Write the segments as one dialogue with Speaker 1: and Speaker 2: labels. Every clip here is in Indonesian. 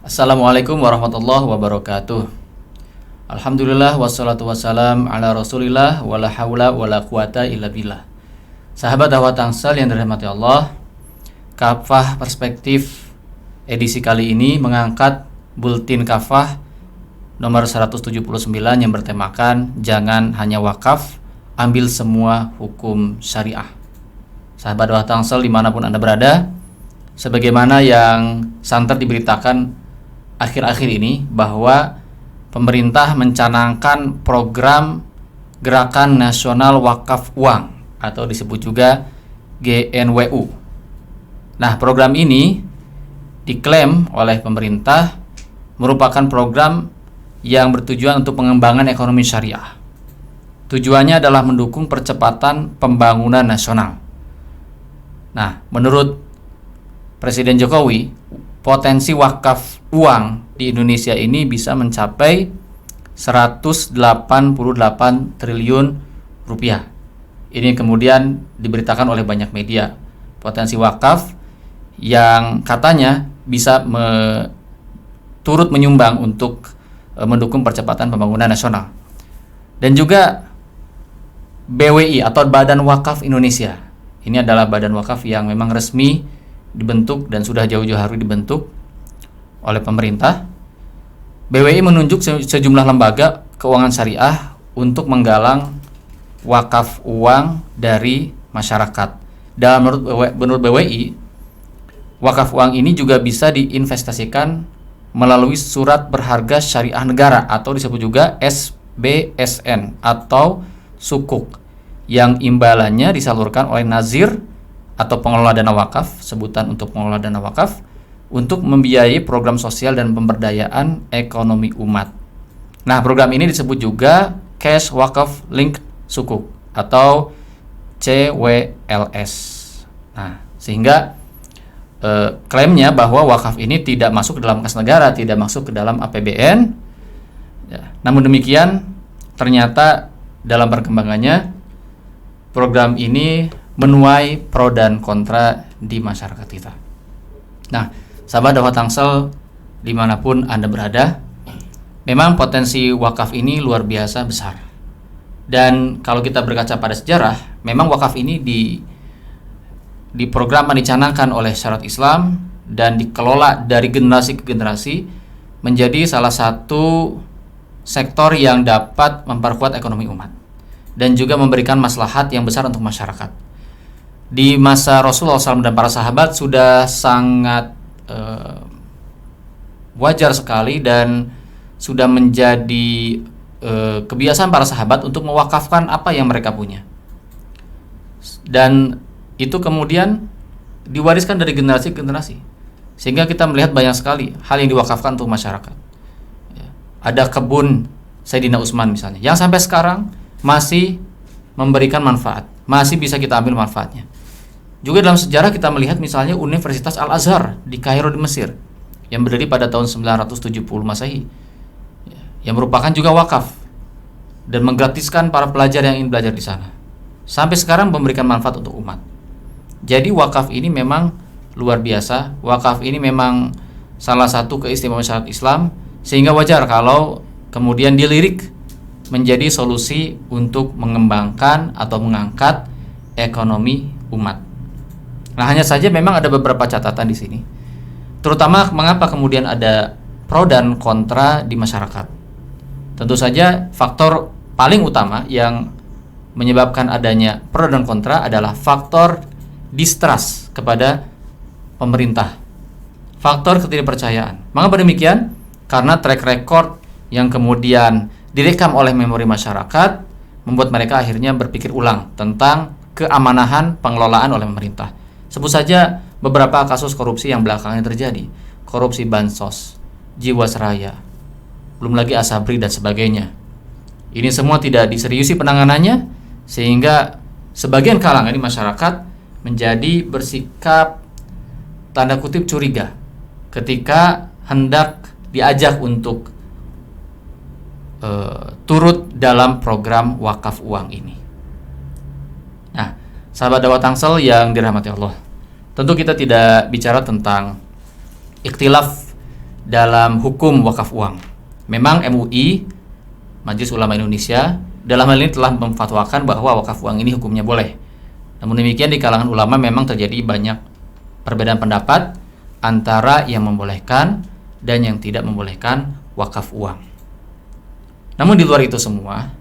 Speaker 1: Assalamualaikum warahmatullahi wabarakatuh. Alhamdulillah wassalatu wassalam ala rasulillah wala hawla wala quwata illa billah. Sahabat dakwah Tangsel yang dirahmati Allah, Kafah Perspektif edisi kali ini mengangkat bulletin Kafah nomor 179 yang bertemakan Jangan Hanya Wakaf, Ambil Semua Hukum Syariah. Sahabat dakwah Tangsel dimanapun Anda berada, sebagaimana yang santer diberitakan akhir-akhir ini bahwa pemerintah mencanangkan program Gerakan Nasional Wakaf Uang atau disebut juga GNWU. Nah, program ini diklaim oleh pemerintah merupakan program yang bertujuan untuk pengembangan ekonomi syariah. Tujuannya adalah mendukung percepatan pembangunan nasional. Nah, menurut Presiden Jokowi, potensi wakaf uang di Indonesia ini bisa mencapai 188 triliun rupiah. Ini kemudian diberitakan oleh banyak media. Potensi wakaf yang katanya bisa turut menyumbang untuk mendukung percepatan pembangunan nasional. Dan juga BWI atau Badan Wakaf Indonesia. Ini adalah badan wakaf yang memang resmi dibentuk dan sudah jauh-jauh hari dibentuk oleh pemerintah. BWI menunjuk sejumlah lembaga keuangan syariah untuk menggalang wakaf uang dari masyarakat. Dan menurut BWI, wakaf uang ini juga bisa diinvestasikan melalui surat berharga syariah negara atau disebut juga SBSN atau sukuk, yang imbalannya disalurkan oleh nazir atau pengelola dana wakaf, sebutan untuk pengelola dana wakaf, untuk membiayai program sosial dan pemberdayaan ekonomi umat. Nah, program ini disebut juga Cash Wakaf Link Sukuk atau CWLS. Nah, sehingga klaimnya bahwa wakaf ini tidak masuk ke dalam kas negara, tidak masuk ke dalam APBN. Ya, namun demikian, ternyata dalam perkembangannya program ini menuai pro dan kontra di masyarakat kita. Nah, sahabat dakwah Tangsel dimanapun Anda berada, memang potensi wakaf ini luar biasa besar. Dan kalau kita berkaca pada sejarah, memang wakaf ini di program dicanangkan oleh syariat Islam dan dikelola dari generasi ke generasi menjadi salah satu sektor yang dapat memperkuat ekonomi umat dan juga memberikan maslahat yang besar untuk masyarakat. Di masa Rasulullah SAW dan para sahabat sudah sangat wajar sekali dan sudah menjadi kebiasaan para sahabat untuk mewakafkan apa yang mereka punya. Dan itu kemudian diwariskan dari generasi ke generasi, sehingga kita melihat banyak sekali hal yang diwakafkan untuk masyarakat. Ada kebun Sayyidina Utsman misalnya, yang sampai sekarang masih memberikan manfaat, masih bisa kita ambil manfaatnya. Juga dalam sejarah kita melihat misalnya Universitas Al-Azhar di Kairo di Mesir yang berdiri pada tahun 970 Masehi, yang merupakan juga wakaf dan menggratiskan para pelajar yang ingin belajar di sana. Sampai sekarang memberikan manfaat untuk umat. Jadi wakaf ini memang luar biasa. Wakaf ini memang salah satu keistimewaan syariat Islam, sehingga wajar kalau kemudian dilirik menjadi solusi untuk mengembangkan atau mengangkat ekonomi umat. Nah, hanya saja memang ada beberapa catatan di sini. Terutama mengapa kemudian ada pro dan kontra di masyarakat. Tentu saja faktor paling utama yang menyebabkan adanya pro dan kontra adalah faktor distrust kepada pemerintah. Faktor ketidakpercayaan. Mengapa demikian? Karena track record yang kemudian direkam oleh memori masyarakat membuat mereka akhirnya berpikir ulang tentang keamanahan pengelolaan oleh pemerintah. Sebut saja beberapa kasus korupsi yang belakangan terjadi. Korupsi bansos, Jiwasraya, belum lagi Asabri dan sebagainya. Ini semua tidak diseriusi penanganannya, sehingga sebagian kalangan di masyarakat menjadi bersikap tanda kutip curiga ketika hendak diajak untuk turut dalam program wakaf uang ini. Nah, sahabat dakwah Tangsel yang dirahmati Allah, tentu kita tidak bicara tentang ikhtilaf dalam hukum wakaf uang. Memang MUI, Majelis Ulama Indonesia, dalam hal ini telah memfatwakan bahwa wakaf uang ini hukumnya boleh. Namun demikian di kalangan ulama memang terjadi banyak perbedaan pendapat antara yang membolehkan dan yang tidak membolehkan wakaf uang. Namun di luar itu semua,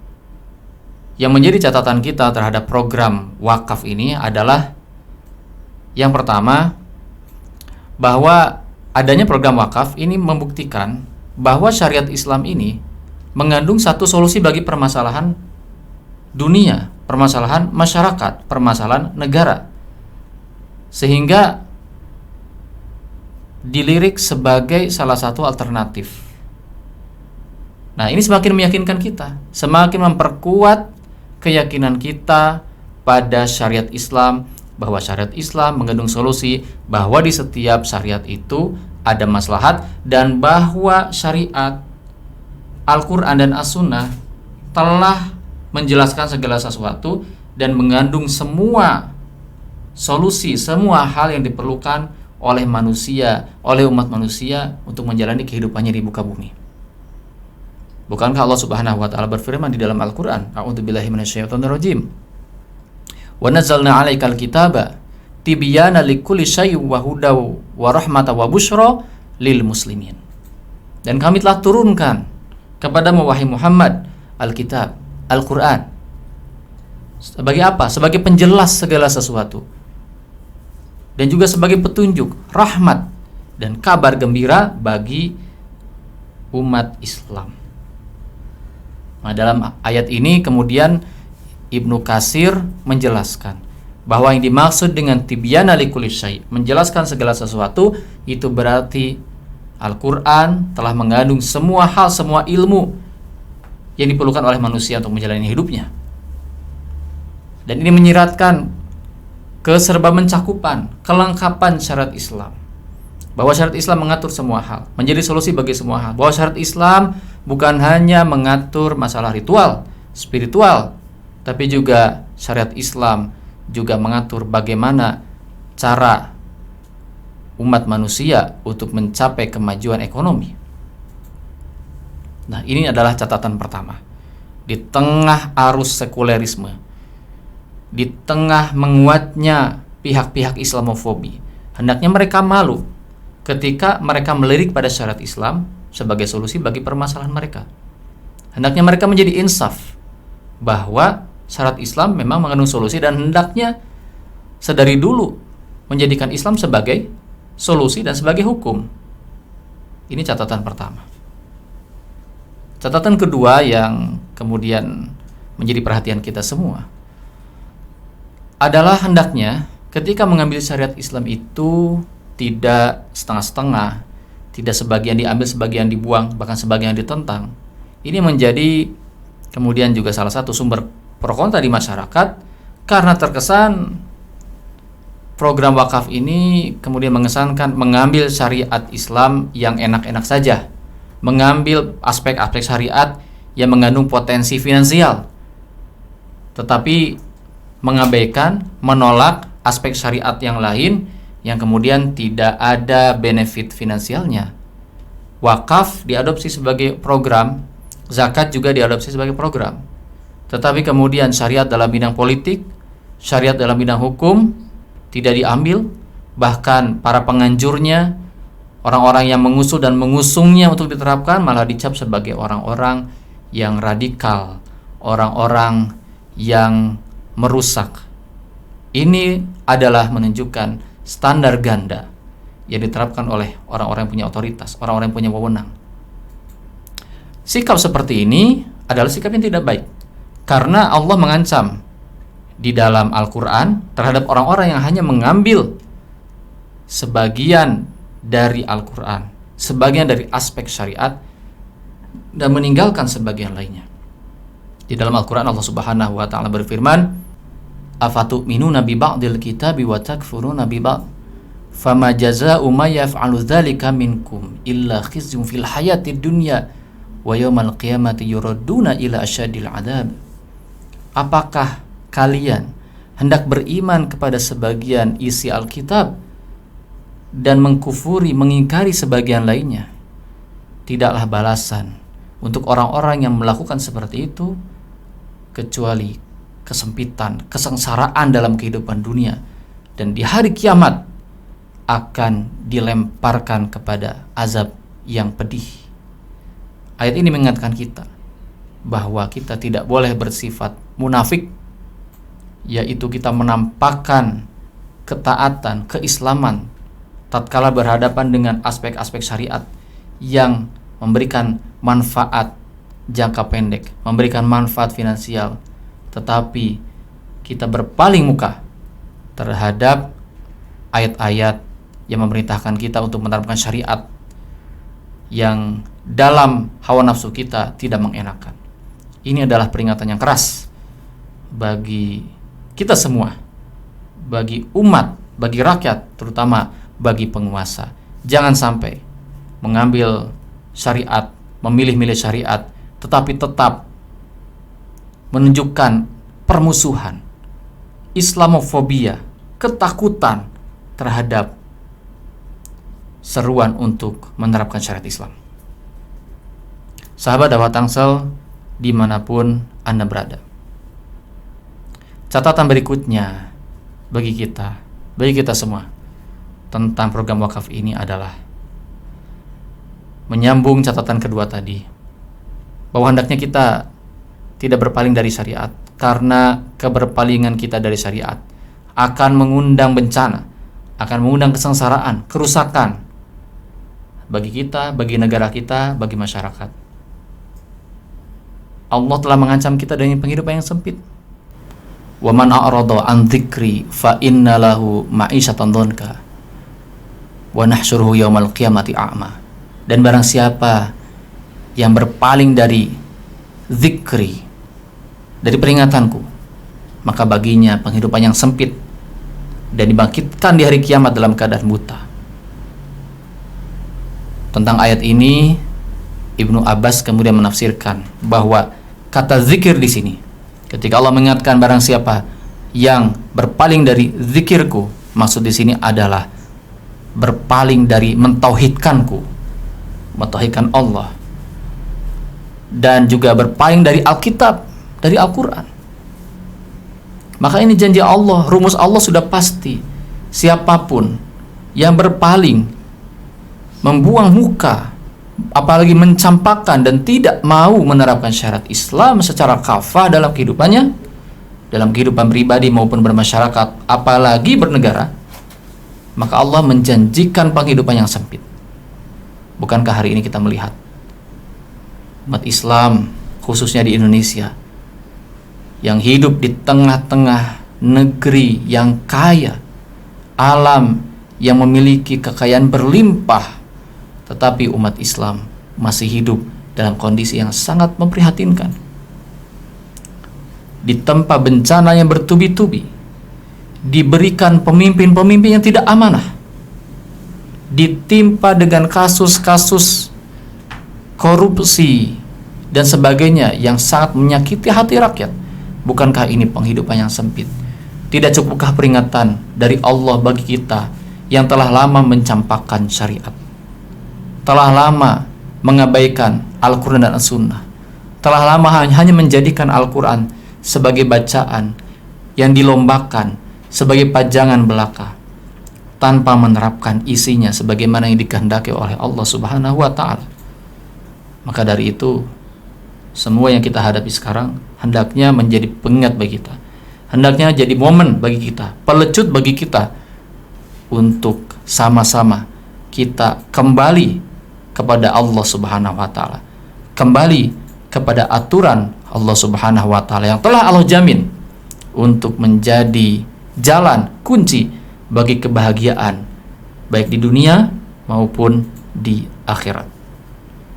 Speaker 1: yang menjadi catatan kita terhadap program wakaf ini adalah yang pertama, bahwa adanya program wakaf ini membuktikan bahwa syariat Islam ini mengandung satu solusi bagi permasalahan dunia, permasalahan masyarakat, permasalahan negara, sehingga dilirik sebagai salah satu alternatif. Nah, ini semakin meyakinkan kita, semakin memperkuat keyakinan kita pada syariat Islam, bahwa syariat Islam mengandung solusi, bahwa di setiap syariat itu ada maslahat, dan bahwa syariat Al-Quran dan As-Sunnah telah menjelaskan segala sesuatu dan mengandung semua solusi, semua hal yang diperlukan oleh manusia, oleh umat manusia untuk menjalani kehidupannya di muka bumi. Bukankah Allah Subhanahu wa taala berfirman di dalam Al-Qur'an, A'udzubillahi minasyaitonirrajim. Wa nazzalna 'alaikal kitaba tibyana likulli syai'in wa hudaw wa rahmatan wa busyra lil muslimin. Dan kami telah turunkan kepada wahai Muhammad Alkitab, Al-Qur'an. Sebagai apa? Sebagai penjelas segala sesuatu. Dan juga sebagai petunjuk, rahmat dan kabar gembira bagi umat Islam. Nah, dalam ayat ini kemudian Ibnu Katsir menjelaskan bahwa yang dimaksud dengan tibyana likulli syai', menjelaskan segala sesuatu, itu berarti Al-Quran telah mengandung semua hal, semua ilmu yang diperlukan oleh manusia untuk menjalani hidupnya. Dan ini menyiratkan keserba-mencakupan, kelengkapan syariat Islam, bahwa syariat Islam mengatur semua hal, menjadi solusi bagi semua hal, bahwa syariat Islam bukan hanya mengatur masalah ritual, spiritual, tapi juga syariat Islam juga mengatur bagaimana cara umat manusia untuk mencapai kemajuan ekonomi. Nah, ini adalah catatan pertama. Di tengah arus sekulerisme, di tengah menguatnya pihak-pihak Islamofobi, hendaknya mereka malu ketika mereka melirik pada syariat Islam sebagai solusi bagi permasalahan mereka. Hendaknya mereka menjadi insaf bahwa syariat Islam memang mengandung solusi, dan hendaknya sedari dulu menjadikan Islam sebagai solusi dan sebagai hukum. Ini catatan pertama. Catatan kedua yang kemudian menjadi perhatian kita semua adalah hendaknya ketika mengambil syariat Islam itu tidak setengah-setengah, tidak sebagian diambil, sebagian dibuang, bahkan sebagian ditentang. Ini menjadi kemudian juga salah satu sumber pro kontra di masyarakat, karena terkesan program wakaf ini kemudian mengesankan mengambil syariat Islam yang enak-enak saja, mengambil aspek-aspek syariat yang mengandung potensi finansial, tetapi mengabaikan, menolak aspek syariat yang lain yang kemudian tidak ada benefit finansialnya. Wakaf diadopsi sebagai program, zakat juga diadopsi sebagai program, tetapi kemudian syariat dalam bidang politik, syariat dalam bidang hukum tidak diambil. Bahkan para penganjurnya, orang-orang yang mengusul dan mengusungnya untuk diterapkan, malah dicap sebagai orang-orang yang radikal, orang-orang yang merusak. Ini adalah menunjukkan standar ganda yang diterapkan oleh orang-orang yang punya otoritas, orang-orang yang punya wewenang. Sikap seperti ini adalah sikap yang tidak baik, karena Allah mengancam di dalam Al-Quran terhadap orang-orang yang hanya mengambil sebagian dari Al-Quran, sebagian dari aspek syariat, dan meninggalkan sebagian lainnya. Di dalam Al-Quran Allah Subhanahu wa taala berfirman, "Afatu'minuna bi ba'dil kitabi wa takfuruna bi ba'd? Fama jazaa'u may yaf'alu dzalika minkum illa khizyun fil hayatid dunya wa yaumal qiyamati yuradduna ila asyadil 'adzab." Apakah kalian hendak beriman kepada sebagian isi Alkitab dan mengkufuri, mengingkari sebagian lainnya? tidaklah balasan untuk orang-orang yang melakukan seperti itu kecuali kesempitan, kesengsaraan dalam kehidupan dunia, dan di hari kiamat akan dilemparkan kepada azab yang pedih. Ayat ini mengingatkan kita bahwa kita tidak boleh bersifat munafik, yaitu kita menampakkan ketaatan, keislaman tatkala berhadapan dengan aspek-aspek syariat yang memberikan manfaat jangka pendek, memberikan manfaat finansial, tetapi kita berpaling muka terhadap ayat-ayat yang memerintahkan kita untuk menerapkan syariat yang dalam hawa nafsu kita tidak mengenakan. Ini adalah peringatan yang keras bagi kita semua, bagi umat, bagi rakyat, terutama bagi penguasa. Jangan sampai mengambil syariat, memilih-milih syariat, tetapi tetap menunjukkan permusuhan, Islamofobia, ketakutan terhadap seruan untuk menerapkan syariat Islam. Sahabat dakwah Tangsel dimanapun Anda berada, catatan berikutnya bagi kita semua tentang program wakaf ini adalah menyambung catatan kedua tadi, bahwa hendaknya kita tidak berpaling dari syariat, karena keberpalingan kita dari syariat akan mengundang bencana, akan mengundang kesengsaraan, kerusakan bagi kita, bagi negara kita, bagi masyarakat. Allah telah mengancam kita dengan penghidupan yang sempit. Wa man a'rada an dzikri fa inna lahu ma'isyatan dhanka wa nahsyuruhu yaumal qiyamati a'ma. Dan barang siapa yang berpaling dari zikri, dari peringatanku, maka baginya penghidupan yang sempit dan dibangkitkan di hari kiamat dalam keadaan buta. Tentang ayat ini Ibnu Abbas kemudian menafsirkan bahwa kata zikir di sini, ketika Allah mengingatkan barang siapa yang berpaling dari zikirku, maksud di sini adalah berpaling dari mentauhidkanku, mentauhidkan Allah, dan juga berpaling dari Alkitab, dari Al-Quran. Maka ini janji Allah, rumus Allah sudah pasti. Siapapun yang berpaling, membuang muka, apalagi mencampakkan dan tidak mau menerapkan syariat Islam secara kafah dalam kehidupannya, dalam kehidupan pribadi maupun bermasyarakat, apalagi bernegara, maka Allah menjanjikan penghidupan yang sempit. Bukankah hari ini kita melihat umat Islam khususnya di Indonesia yang hidup di tengah-tengah negeri yang kaya, alam yang memiliki kekayaan berlimpah, tetapi umat Islam masih hidup dalam kondisi yang sangat memprihatinkan. Ditempa bencana yang bertubi-tubi, diberikan pemimpin-pemimpin yang tidak amanah, ditimpa dengan kasus-kasus korupsi dan sebagainya yang sangat menyakiti hati rakyat. Bukankah ini penghidupan yang sempit? Tidak cukupkah peringatan dari Allah bagi kita yang telah lama mencampakkan syariat, telah lama mengabaikan Al-Quran dan As-Sunnah, telah lama hanya menjadikan Al-Quran sebagai bacaan yang dilombakan, sebagai pajangan belaka, tanpa menerapkan isinya sebagaimana yang dikehendaki oleh Allah Subhanahu wa Ta'ala. Maka dari itu, semua yang kita hadapi sekarang hendaknya menjadi pengingat bagi kita, hendaknya jadi momen bagi kita, pelecut bagi kita untuk sama-sama kita kembali kepada Allah Subhanahu wa Ta'ala, kembali kepada aturan Allah Subhanahu wa Ta'ala yang telah Allah jamin untuk menjadi jalan kunci bagi kebahagiaan baik di dunia maupun di akhirat.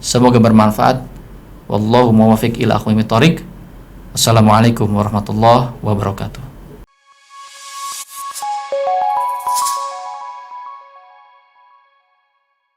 Speaker 1: Semoga bermanfaat. Wallahu muwaffiq ila aqwamit thoriq. Assalamualaikum warahmatullahi wabarakatuh.